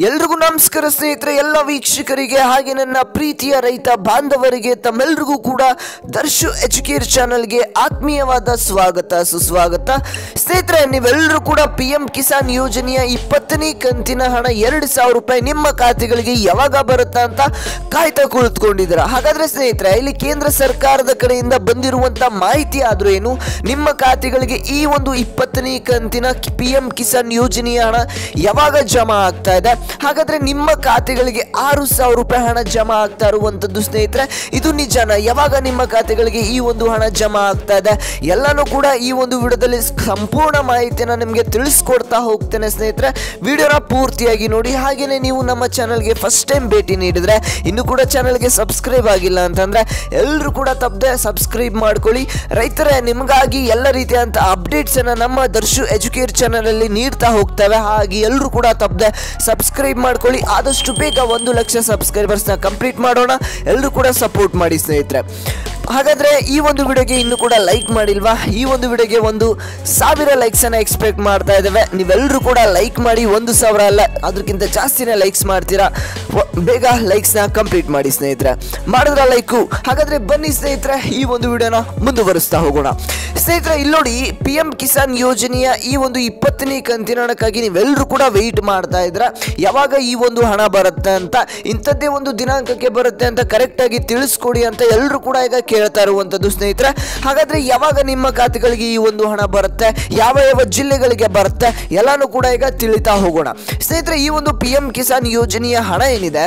ಎಲ್ರಿಗೂ ನಮಸ್ಕಾರ ಸ್ನೇಹಿತರೆ, ಎಲ್ಲ ವೀಕ್ಷಕರಿಗೆ ಹಾಗೆ ನನ್ನ ಪ್ರೀತಿಯ ರೈತ ಬಾಂಧವರಿಗೆ ತಮ್ಮೆಲ್ಲರಿಗೂ ಕೂಡ ದರ್ಶು ಎಜುಕೇರ್ ಚಾನಲ್ಗೆ ಆತ್ಮೀಯವಾದ ಸ್ವಾಗತ ಸುಸ್ವಾಗತ. ಸ್ನೇಹಿತರೆ, ನೀವೆಲ್ಲರೂ ಕೂಡ PM ಕಿಸಾನ್ ಯೋಜನೆಯ 20ನೇ ಕಂತಿನ ಹಣ 2,000 ರೂಪಾಯಿ ನಿಮ್ಮ ಖಾತೆಗಳಿಗೆ ಯಾವಾಗ ಬರುತ್ತಾ ಅಂತ ಕಾಯ್ತಾ ಕುಳಿತುಕೊಂಡಿದ್ದೀರಾ. ಹಾಗಾದ್ರೆ ಸ್ನೇಹಿತರೆ, ಇಲ್ಲಿ ಕೇಂದ್ರ ಸರ್ಕಾರದ ಕಡೆಯಿಂದ ಬಂದಿರುವಂತ ಮಾಹಿತಿ ಆದ್ರೂ ಏನು, ನಿಮ್ಮ ಖಾತೆಗಳಿಗೆ ಈ ಒಂದು 20ನೇ ಕಂತಿನ PM ಕಿಸಾನ್ ಯೋಜನೆಯ ಹಣ ಯಾವಾಗ ಜಮಾ ಆಗ್ತಾ ಇದೆ. ಹಾಗಾದ್ರೆ ನಿಮ್ಮ ಖಾತೆಗಳಿಗೆ 6,000 ರೂಪಾಯಿ ಹಣ ಜಮಾ ಆಗ್ತಾ ಇರುವಂತದ್ದು ಸ್ನೇಹಿತರೆ, ಇದು ನಿಜಾನ? ಯಾವಾಗ ನಿಮ್ಮ ಖಾತೆಗಳಿಗೆ ಈ ಒಂದು ಹಣ ಜಮಾ ಆಗ್ತಾ ಇದೆ ಎಲ್ಲಾನು ಕೂಡ ಈ ಒಂದು ವಿಡಿಯೋದಲ್ಲಿ ಸಂಪೂರ್ಣ ಮಾಹಿತಿಯನ್ನು ನಿಮಗೆ ತಿಳಿಸ್ಕೊಡ್ತಾ ಹೋಗ್ತೇನೆ ಸ್ನೇಹಿತರೆ. ವಿಡಿಯೋನ ಪೂರ್ತಿಯಾಗಿ ನೋಡಿ. ಹಾಗೇನೆ ನೀವು ನಮ್ಮ ಚಾನಲ್ಗೆ ಫಸ್ಟ್ ಟೈಮ್ ಭೇಟಿ ನೀಡಿದ್ರೆ, ಇನ್ನು ಕೂಡ ಚಾನಲ್ಗೆ ಸಬ್ಸ್ಕ್ರೈಬ್ ಆಗಿಲ್ಲ ಅಂತಂದ್ರೆ ಎಲ್ಲರೂ ಕೂಡ ತಪ್ಪದೆ ಸಬ್ಸ್ಕ್ರೈಬ್ ಮಾಡ್ಕೊಳ್ಳಿ. ರೈತರೇ, ನಿಮಗಾಗಿ ಎಲ್ಲ ರೀತಿಯಂತ ಅಪ್ಡೇಟ್ಸ್ ಅನ್ನ ನಮ್ಮ ದರ್ಶು ಎಜುಕೇರ್ ಚಾನಲ್ ಅಲ್ಲಿ ನೀಡ್ತಾ ಹೋಗ್ತೇವೆ. ಹಾಗೆ ಎಲ್ಲರೂ ಕೂಡ ತಪ್ಪದೆ ಸಬ್ಸ್ಕ್ರೈಬ್ ಮಾಡ್ಕೊಳ್ಳಿ. ಆದಷ್ಟು ಬೇಗ 1 ಲಕ್ಷ ಸಬ್ಸ್ಕ್ರೈಬರ್ಸ್ ನ ಕಂಪ್ಲೀಟ್ ಮಾಡೋಣ. ಎಲ್ಲರೂ ಕೂಡ ಸಪೋರ್ಟ್ ಮಾಡಿ ಸ್ನೇಹಿತರೆ. ಹಾಗಾದ್ರೆ ಈ ಒಂದು ವಿಡಿಯೋಗೆ ಇನ್ನೂ ಕೂಡ ಲೈಕ್ ಮಾಡಿಲ್ವಾ? ಈ ಒಂದು ವಿಡಿಯೋಗೆ 1,000 ಲೈಕ್ಸ್ ಅನ್ನ ಎಕ್ಸ್ಪೆಕ್ಟ್ ಮಾಡ್ತಾ ಇದ್ದೇವೆ. ನೀವೆಲ್ಲರೂ ಕೂಡ ಲೈಕ್ ಮಾಡಿ. 1,000 ಅಲ್ಲ, ಅದಕ್ಕಿಂತ ಜಾಸ್ತಿನೇ ಲೈಕ್ಸ್ ಮಾಡ್ತೀರಾ. ಬೇಗ ಲೈಕ್ಸ್ ನ ಕಂಪ್ಲೀಟ್ ಮಾಡಿ ಸ್ನೇಹಿತರೆ. ಮಾಡಿದ್ರ ಲೈಕು? ಹಾಗಾದ್ರೆ ಬನ್ನಿ ಸ್ನೇಹಿತರೆ, ಈ ಒಂದು ವಿಡಿಯೋನ ಮುಂದುವರಿಸ್ತಾ ಹೋಗೋಣ. ಸ್ನೇಹಿತರೆ, ಇಲ್ಲಿ ನೋಡಿ, PM ಕಿಸಾನ್ ಯೋಜನೆಯ ಈ ಒಂದು 20ನೇ ಕಂತಿನ ಹಣಕ್ಕಾಗಿ ನೀವೆಲ್ಲರೂ ಕೂಡ ವೆಯ್ಟ್ ಮಾಡ್ತಾ ಇದ್ರ. ಯಾವಾಗ ಈ ಒಂದು ಹಣ ಬರುತ್ತೆ ಅಂತ, ಇಂಥದ್ದೇ ಒಂದು ದಿನಾಂಕಕ್ಕೆ ಬರುತ್ತೆ ಅಂತ ಕರೆಕ್ಟ್ ಆಗಿ ತಿಳಿಸ್ಕೊಡಿ ಅಂತ ಎಲ್ಲರೂ ಕೂಡ ಈಗ ಕೇಳ್ತಾ ಇರುವಂತದ್ದು ಸ್ನೇಹಿತರೆ. ಹಾಗಾದ್ರೆ ಯಾವಾಗ ನಿಮ್ಮ ಖಾತೆಗಳಿಗೆ ಈ ಒಂದು ಹಣ ಬರುತ್ತೆ, ಯಾವ ಯಾವ ಜಿಲ್ಲೆಗಳಿಗೆ ಬರುತ್ತೆ ಎಲ್ಲಾನು ಕೂಡ ಈಗ ತಿಳಿತಾ ಹೋಗೋಣ ಸ್ನೇಹಿತರೆ. ಈ ಒಂದು PM ಕಿಸಾನ್ ಯೋಜನೆಯ ಹಣ ಏನಿದೆ,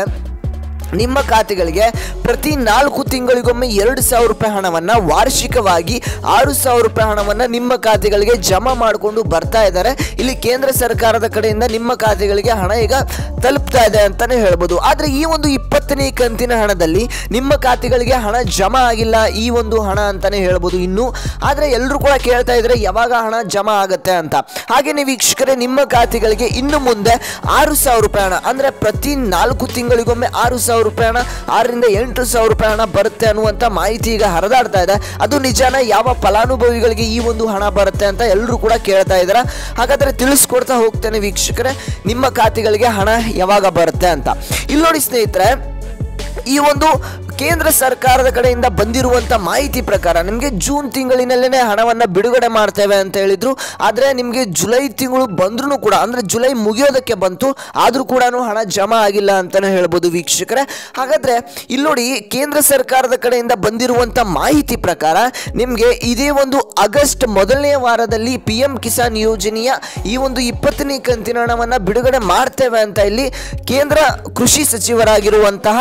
ನಿಮ್ಮ ಖಾತೆಗಳಿಗೆ ಪ್ರತಿ 4 ತಿಂಗಳಿಗೊಮ್ಮೆ 2,000 ರೂಪಾಯಿ ಹಣವನ್ನ, ವಾರ್ಷಿಕವಾಗಿ 6,000 ರೂಪಾಯಿ ಹಣವನ್ನ ನಿಮ್ಮ ಖಾತೆಗಳಿಗೆ ಜಮಾ ಮಾಡಿಕೊಂಡು ಬರ್ತಾ ಇದ್ದಾರೆ. ಇಲ್ಲಿ ಕೇಂದ್ರ ಸರ್ಕಾರದ ಕಡೆಯಿಂದ ನಿಮ್ಮ ಖಾತೆಗಳಿಗೆ ಹಣ ಈಗ ತಲುಪ್ತಾ ಇದೆ ಅಂತಾನೆ ಹೇಳ್ಬೋದು. ಆದ್ರೆ ಈ ಒಂದು 20ನೇ ಕಂತಿನ ಹಣದಲ್ಲಿ ನಿಮ್ಮ ಖಾತೆಗಳಿಗೆ ಹಣ ಜಮಾ ಆಗಿಲ್ಲ, ಈ ಒಂದು ಹಣ ಅಂತಾನೆ ಹೇಳ್ಬೋದು ಇನ್ನು. ಆದ್ರೆ ಎಲ್ಲರೂ ಕೂಡ ಕೇಳ್ತಾ ಇದ್ರೆ ಯಾವಾಗ ಹಣ ಜಮಾ ಆಗುತ್ತೆ ಅಂತ. ಹಾಗೇನೆ ವೀಕ್ಷಕರೇ, ನಿಮ್ಮ ಖಾತೆಗಳಿಗೆ ಇನ್ನು ಮುಂದೆ 6,000 ರೂಪಾಯಿ ಹಣ, ಅಂದ್ರೆ ಪ್ರತಿ 4 ತಿಂಗಳಿಗೊಮ್ಮೆ 6,000 ರೂಪಾಯಿ ಹಣ, 6ರಿಂದ 8,000 ರೂಪಾಯಿ ಹಣ ಬರುತ್ತೆ ಅನ್ನುವಂತ ಮಾಹಿತಿ ಈಗ ಹರಿದಾಡ್ತಾ ಇದೆ. ಅದು ನಿಜಾನ? ಯಾವ ಫಲಾನುಭವಿಗಳಿಗೆ ಈ ಒಂದು ಹಣ ಬರುತ್ತೆ ಅಂತ ಎಲ್ಲರೂ ಕೂಡ ಕೇಳ್ತಾ ಇದ್ದಾರೆ. ಹಾಗಾದ್ರೆ ತಿಳಿಸ್ಕೊಡ್ತಾ ಹೋಗ್ತೇನೆ ವೀಕ್ಷಕರೇ, ನಿಮ್ಮ ಖಾತೆಗಳಿಗೆ ಹಣ ಯಾವಾಗ ಬರುತ್ತೆ ಅಂತ. ಇಲ್ಲಿ ನೋಡಿ ಸ್ನೇಹಿತರೆ, ಈ ಒಂದು ಕೇಂದ್ರ ಸರ್ಕಾರದ ಕಡೆಯಿಂದ ಬಂದಿರುವಂತ ಮಾಹಿತಿ ಪ್ರಕಾರ ನಿಮಗೆ ಜೂನ್ ತಿಂಗಳಿನಲ್ಲೇ ಹಣವನ್ನ ಬಿಡುಗಡೆ ಮಾಡ್ತೇವೆ ಅಂತ ಹೇಳಿದ್ರು. ಆದ್ರೆ ನಿಮಗೆ ಜುಲೈ ತಿಂಗಳು ಬಂದ್ರೂ ಕೂಡ, ಅಂದ್ರೆ ಜುಲೈ ಮುಗಿಯೋದಕ್ಕೆ ಬಂತು, ಆದ್ರೂ ಕೂಡ ಹಣ ಜಮಾ ಆಗಿಲ್ಲ ಅಂತಾನೆ ಹೇಳ್ಬೋದು ವೀಕ್ಷಕರೇ. ಹಾಗಾದ್ರೆ ಇಲ್ಲಿ ನೋಡಿ, ಕೇಂದ್ರ ಸರ್ಕಾರದ ಕಡೆಯಿಂದ ಬಂದಿರುವಂತ ಮಾಹಿತಿ ಪ್ರಕಾರ ನಿಮ್ಗೆ ಇದೇ ಒಂದು ಆಗಸ್ಟ್ ಮೊದಲನೇ ವಾರದಲ್ಲಿ PM ಕಿಸಾನ್ ಯೋಜನೆಯ ಈ ಒಂದು 20ನೇ ಕಂತಿನ ಹಣವನ್ನ ಬಿಡುಗಡೆ ಮಾಡ್ತೇವೆ ಅಂತ ಇಲ್ಲಿ ಕೇಂದ್ರ ಕೃಷಿ ಸಚಿವರಾಗಿರುವಂತಹ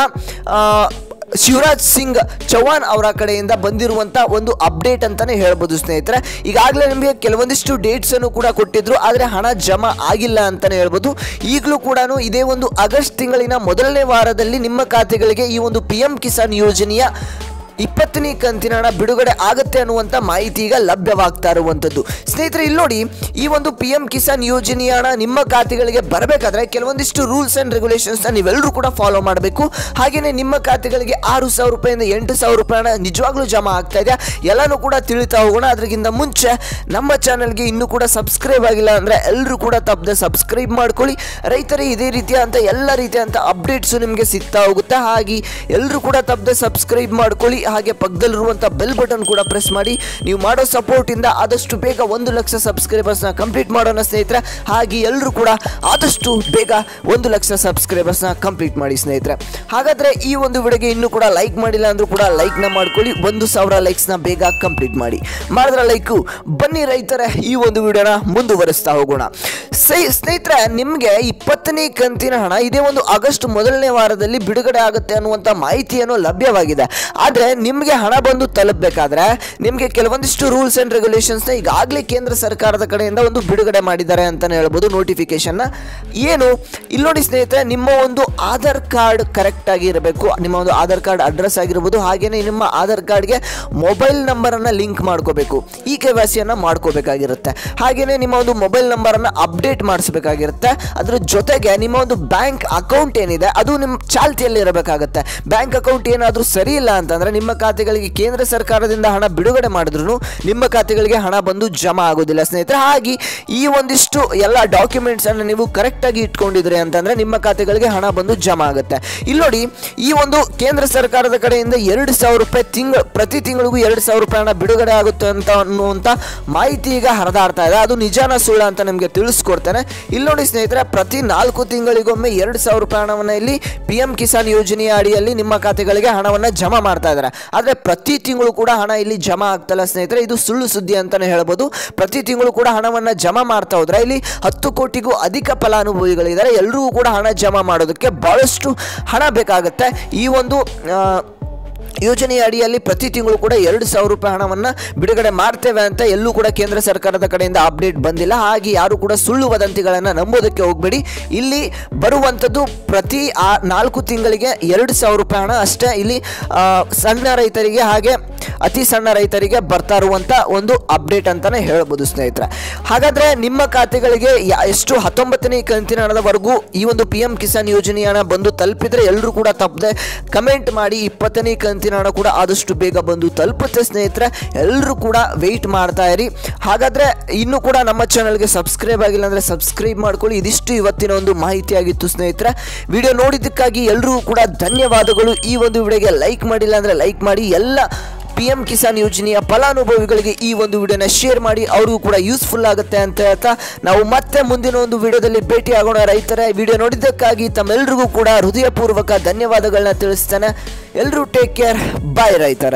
ಶಿವರಾಜ್ ಸಿಂಗ್ ಚೌಹಾಣ್ ಅವರ ಕಡೆಯಿಂದ ಬಂದಿರುವಂತ ಒಂದು ಅಪ್ಡೇಟ್ ಅಂತಾನೆ ಹೇಳ್ಬೋದು ಸ್ನೇಹಿತರೆ. ಈಗಾಗಲೇ ನಿಮಗೆ ಕೆಲವೊಂದಿಷ್ಟು ಡೇಟ್ಸ್ ಅನ್ನು ಕೂಡ ಕೊಟ್ಟಿದ್ರು, ಆದ್ರೆ ಹಣ ಜಮಾ ಆಗಿಲ್ಲ ಅಂತಾನೆ ಹೇಳ್ಬೋದು. ಈಗಲೂ ಕೂಡ ಇದೇ ಒಂದು ಆಗಸ್ಟ್ ತಿಂಗಳಿನ ಮೊದಲನೇ ವಾರದಲ್ಲಿ ನಿಮ್ಮ ಖಾತೆಗಳಿಗೆ ಈ ಒಂದು PM ಕಿಸಾನ್ ಯೋಜನೆಯ 20ನೇ ಕಂತಿನ ಹಣ ಬಿಡುಗಡೆ ಆಗುತ್ತೆ ಅನ್ನುವಂಥ ಮಾಹಿತಿ ಈಗ ಲಭ್ಯವಾಗ್ತಾ ಇರುವಂಥದ್ದು ಸ್ನೇಹಿತರೆ. ಇಲ್ಲಿ ನೋಡಿ, ಈ ಒಂದು PM ಕಿಸಾನ್ ಯೋಜನೆಯ ಹಣ ನಿಮ್ಮ ಖಾತೆಗಳಿಗೆ ಬರಬೇಕಾದ್ರೆ ಕೆಲವೊಂದಿಷ್ಟು ರೂಲ್ಸ್ ಅಂಡ್ ರೆಗ್ಯುಲೇಷನ್ಸ್ ನೀವೆಲ್ಲರೂ ಕೂಡ ಫಾಲೋ ಮಾಡಬೇಕು. ಹಾಗೇನೆ ನಿಮ್ಮ ಖಾತೆಗಳಿಗೆ 6,000 ರೂಪಾಯಿಂದ 8,000 ರೂಪಾಯಿ ಹಣ ನಿಜವಾಗ್ಲೂ ಜಮಾ ಆಗ್ತಾ ಇದೆ. ಎಲ್ಲಾನು ಕೂಡ ತಿಳಿತಾ ಹೋಗೋಣ. ಅದಕ್ಕಿಂತ ಮುಂಚೆ ನಮ್ಮ ಚಾನಲ್ಗೆ ಇನ್ನೂ ಕೂಡ ಸಬ್ಸ್ಕ್ರೈಬ್ ಆಗಿಲ್ಲ ಅಂದ್ರೆ ಎಲ್ಲರೂ ಕೂಡ ತಪ್ಪದೆ ಸಬ್ಸ್ಕ್ರೈಬ್ ಮಾಡ್ಕೊಳ್ಳಿ. ರೈತರೇ, ಇದೇ ರೀತಿಯಂತ ಎಲ್ಲ ರೀತಿಯಂತ ಅಪ್ಡೇಟ್ಸ್ ನಿಮಗೆ ಸಿಗ್ತಾ ಹೋಗುತ್ತೆ. ಹಾಗೆ ಎಲ್ಲರೂ ಕೂಡ ತಪ್ಪದೆ ಸಬ್ಸ್ಕ್ರೈಬ್ ಮಾಡ್ಕೊಳ್ಳಿ. ಹಾಗೆ ಪಕ್ಕದಲ್ಲಿರುವಂತಹ ಬೆಲ್ ಬಟನ್ ಕೂಡ ಪ್ರೆಸ್ ಮಾಡಿ. ನೀವು ಮಾಡೋ ಸಪೋರ್ಟ್ ಇಂದ ಆದಷ್ಟು ಬೇಗ 1 ಲಕ್ಷ ಸಬ್ಸ್ಕ್ರೈಬರ್ಸ್ ನ ಕಂಪ್ಲೀಟ್ ಮಾಡೋಣ ಸ್ನೇಹಿತರೆ. ಹಾಗೆ ಎಲ್ಲರೂ ಕೂಡ ಆದಷ್ಟು ಬೇಗ 1 ಲಕ್ಷ ಸಬ್ಸ್ಕ್ರೈಬರ್ಸ್ ನ ಕಂಪ್ಲೀಟ್ ಮಾಡಿ ಸ್ನೇಹಿತರೆ. ಹಾಗಾದ್ರೆ ಈ ಒಂದು ವಿಡಿಯೋಗೆ ಇನ್ನೂ ಕೂಡ ಲೈಕ್ ಮಾಡಿಲ್ಲ ಅಂದ್ರೂ ಕೂಡ ಲೈಕ್ ನ ಮಾಡ್ಕೊಳ್ಳಿ. 1,000 ಲೈಕ್ಸ್ ನ ಬೇಗ ಕಂಪ್ಲೀಟ್ ಮಾಡಿ. ಮಾಡಿದ್ರ ಲೈಕು? ಬನ್ನಿ ರೈತರೇ, ಈ ಒಂದು ವಿಡಿಯೋನ ಮುಂದುವರಿಸ್ತಾ ಹೋಗೋಣ ಸ್ನೇಹಿತರೆ. ನಿಮ್ಗೆ 20ನೇ ಕಂತಿನ ಹಣ ಇದೇ ಒಂದು ಆಗಸ್ಟ್ ಮೊದಲನೇ ವಾರದಲ್ಲಿ ಬಿಡುಗಡೆ ಆಗುತ್ತೆ ಅನ್ನುವಂತ ಮಾಹಿತಿಯನ್ನು ಲಭ್ಯವಾಗಿದೆ. ಆದ್ರೆ ನಿಮಗೆ ಹಣ ಬಂದು ತಲುಪಬೇಕಾದ್ರೆ ನಿಮಗೆ ಕೆಲವೊಂದಿಷ್ಟು ರೂಲ್ಸ್ ಅಂಡ್ ರೆಗ್ಯುಲೇಷನ್ಸ್ ನ ಈಗಾಗಲೇ ಕೇಂದ್ರ ಸರ್ಕಾರದ ಕಡೆಯಿಂದ ಒಂದು ಬಿಡುಗಡೆ ಮಾಡಿದ್ದಾರೆ ಅಂತಾನೆ ಹೇಳ್ಬೋದು, ನೋಟಿಫಿಕೇಶನ್ ನ. ಏನು? ಇಲ್ಲಿ ನೋಡಿ ಸ್ನೇಹಿತರೆ, ನಿಮ್ಮ ಒಂದು ಆಧಾರ್ ಕಾರ್ಡ್ ಕರೆಕ್ಟ್ ಆಗಿ ಇರಬೇಕು. ನಿಮ್ಮ ಒಂದು ಆಧಾರ್ ಕಾರ್ಡ್ ಅಡ್ರೆಸ್ ಆಗಿರ್ಬೋದು, ಹಾಗೇನೆ ನಿಮ್ಮ ಆಧಾರ್ ಕಾರ್ಡ್ಗೆ ಮೊಬೈಲ್ ನಂಬರ್ ಅನ್ನ ಲಿಂಕ್ ಮಾಡ್ಕೋಬೇಕು, ಈ KYC ಅನ್ನ ಮಾಡ್ಕೋಬೇಕಾಗಿರುತ್ತೆ. ಹಾಗೇನೆ ನಿಮ್ಮ ಒಂದು ಮೊಬೈಲ್ ನಂಬರ್ ಅನ್ನ ಅಪ್ಡೇಟ್ ಮಾಡಿಸಬೇಕಾಗಿರುತ್ತೆ. ಅದ್ರ ಜೊತೆಗೆ ನಿಮ್ಮ ಒಂದು ಬ್ಯಾಂಕ್ ಅಕೌಂಟ್ ಏನಿದೆ ಅದು ನಿಮ್ಮ ಚಾಲ್ತಿಯಲ್ಲಿ ಇರಬೇಕಾಗುತ್ತೆ. ಬ್ಯಾಂಕ್ ಅಕೌಂಟ್ ಏನಾದರೂ ಸರಿ ಇಲ್ಲ ಅಂತಂದ್ರೆ ನಿಮ್ಮ ಖಾತೆಗಳಿಗೆ ಕೇಂದ್ರ ಸರ್ಕಾರದಿಂದ ಹಣ ಬಿಡುಗಡೆ ಮಾಡಿದ್ರು ನಿಮ್ಮ ಖಾತೆಗಳಿಗೆ ಹಣ ಬಂದು ಜಮಾ ಆಗೋದಿಲ್ಲ ಸ್ನೇಹಿತರೆ. ಹಾಗೆ ಈ ಒಂದಿಷ್ಟು ಎಲ್ಲ ಡಾಕ್ಯುಮೆಂಟ್ಸ್ ಅನ್ನು ನೀವು ಕರೆಕ್ಟಾಗಿ ಇಟ್ಕೊಂಡಿದ್ರಿ ಅಂತಂದ್ರೆ ನಿಮ್ಮ ಖಾತೆಗಳಿಗೆ ಹಣ ಬಂದು ಜಮಾ ಆಗುತ್ತೆ. ಇಲ್ಲಿ ನೋಡಿ, ಈ ಒಂದು ಕೇಂದ್ರ ಸರ್ಕಾರದ ಕಡೆಯಿಂದ 2,000 ರೂಪಾಯಿ ಪ್ರತಿ ತಿಂಗಳಿಗೂ 2,000 ರೂಪಾಯಿ ಹಣ ಬಿಡುಗಡೆ ಆಗುತ್ತೆ ಅಂತ ಅನ್ನುವಂಥ ಮಾಹಿತಿ ಈಗ ಹರಿದಾಡ್ತಾ ಇದೆ. ಅದು ನಿಜಾನ ಸುಳ್ಳ ಅಂತ ನಿಮಗೆ ತಿಳಿಸ್ಕೊಡ್ತೇನೆ. ಇಲ್ಲಿ ನೋಡಿ ಸ್ನೇಹಿತರೆ, ಪ್ರತಿ 4 ತಿಂಗಳಿಗೊಮ್ಮೆ 2,000 ರೂಪಾಯಿ ಹಣವನ್ನು ಇಲ್ಲಿ PM ಕಿಸಾನ್ ಯೋಜನೆಯ ಅಡಿಯಲ್ಲಿ ನಿಮ್ಮ ಖಾತೆಗಳಿಗೆ ಹಣವನ್ನು ಜಮಾ ಮಾಡ್ತಾ ಇದ್ದಾರೆ. ಆದರೆ ಪ್ರತಿ ತಿಂಗಳು ಕೂಡ ಹಣ ಇಲ್ಲಿ ಜಮಾ ಆಗ್ತಲ್ಲ ಸ್ನೇಹಿತರೆ, ಇದು ಸುಳ್ಳು ಸುದ್ದಿ ಅಂತಾನೆ ಹೇಳ್ಬೋದು. ಪ್ರತಿ ತಿಂಗಳು ಕೂಡ ಹಣವನ್ನು ಜಮಾ ಮಾಡ್ತಾ ಹೋದ್ರೆ ಇಲ್ಲಿ 10 ಕೋಟಿಗೂ ಅಧಿಕ ಫಲಾನುಭವಿಗಳಿದ್ದಾರೆ. ಎಲ್ಲರಿಗೂ ಕೂಡ ಹಣ ಜಮಾ ಮಾಡೋದಕ್ಕೆ ಬಹಳಷ್ಟು ಹಣ ಬೇಕಾಗುತ್ತೆ. ಈ ಒಂದು ಯೋಜನೆಯ ಅಡಿಯಲ್ಲಿ ಪ್ರತಿ ತಿಂಗಳು ಕೂಡ 2,000 ರೂಪಾಯಿ ಹಣವನ್ನು ಬಿಡುಗಡೆ ಮಾಡ್ತೇವೆ ಅಂತ ಎಲ್ಲೂ ಕೂಡ ಕೇಂದ್ರ ಸರ್ಕಾರದ ಕಡೆಯಿಂದ ಅಪ್ಡೇಟ್ ಬಂದಿಲ್ಲ. ಹಾಗೆ ಯಾರು ಕೂಡ ಸುಳ್ಳು ವದಂತಿಗಳನ್ನು ನಂಬೋದಕ್ಕೆ ಹೋಗಬೇಡಿ. ಇಲ್ಲಿ ಬರುವಂಥದ್ದು ಪ್ರತಿ 4 ತಿಂಗಳಿಗೆ 2,000 ರೂಪಾಯಿ ಹಣ ಅಷ್ಟೇ ಇಲ್ಲಿ ಸಣ್ಣ ರೈತರಿಗೆ ಹಾಗೆ ಅತಿ ಸಣ್ಣ ರೈತರಿಗೆ ಬರ್ತಾ ಇರುವಂಥ ಒಂದು ಅಪ್ಡೇಟ್ ಅಂತಾನೆ ಹೇಳ್ಬೋದು ಸ್ನೇಹಿತರೆ. ಹಾಗಾದರೆ ನಿಮ್ಮ ಖಾತೆಗಳಿಗೆ ಎಷ್ಟು 19ನೇ ಕಂತಿನ ಹಣದವರೆಗೂ ಈ ಒಂದು PM ಕಿಸಾನ್ ಯೋಜನೆಯ ಹಣ ಬಂದು ತಲುಪಿದರೆ ಎಲ್ಲರೂ ಕೂಡ ತಪ್ಪದೆ ಕಮೆಂಟ್ ಮಾಡಿ. 20ನೇ ಕಂತಿನ ಹಣ ಕೂಡ ಆದಷ್ಟು ಬೇಗ ಬಂದು ತಲುಪುತ್ತೆ ಸ್ನೇಹಿತರೆ. ಎಲ್ಲರೂ ಕೂಡ ವೆಯ್ಟ್ ಮಾಡ್ತಾ ಇರಿ. ಹಾಗಾದರೆ ಇನ್ನೂ ಕೂಡ ನಮ್ಮ ಚಾನಲ್ಗೆ ಸಬ್ಸ್ಕ್ರೈಬ್ ಆಗಿಲ್ಲ ಅಂದರೆ ಸಬ್ಸ್ಕ್ರೈಬ್ ಮಾಡ್ಕೊಳ್ಳಿ. ಇದಿಷ್ಟು ಇವತ್ತಿನ ಒಂದು ಮಾಹಿತಿಯಾಗಿತ್ತು ಸ್ನೇಹಿತರೆ. ವಿಡಿಯೋ ನೋಡಿದ್ದಕ್ಕಾಗಿ ಎಲ್ಲರಿಗೂ ಕೂಡ ಧನ್ಯವಾದಗಳು. ಈ ಒಂದು ವಿಡಿಯೋಗೆ ಲೈಕ್ ಮಾಡಿಲ್ಲ ಅಂದರೆ ಲೈಕ್ ಮಾಡಿ. ಎಲ್ಲ PM ಕಿಸಾನ್ ಯೋಜನೆಯ ಫಲಾನುಭವಿಗಳಿಗೆ ಈ ಒಂದು ವಿಡಿಯೋನ ಶೇರ್ ಮಾಡಿ, ಅವ್ರಿಗೂ ಕೂಡ ಯೂಸ್ಫುಲ್ ಆಗುತ್ತೆ ಅಂತ ಹೇಳ್ತಾ ನಾವು ಮತ್ತೆ ಮುಂದಿನ ಒಂದು ವಿಡಿಯೋದಲ್ಲಿ ಭೇಟಿ ಆಗೋಣ. ರೈತರ ವಿಡಿಯೋ ನೋಡಿದ್ದಕ್ಕಾಗಿ ತಮ್ಮೆಲ್ಲರಿಗೂ ಕೂಡ ಹೃದಯಪೂರ್ವಕ ಧನ್ಯವಾದಗಳನ್ನ ತಿಳಿಸ್ತೇನೆ. ಎಲ್ಲರೂ ಟೇಕ್ ಕೇರ್. ಬಾಯ್ ರೈತರ.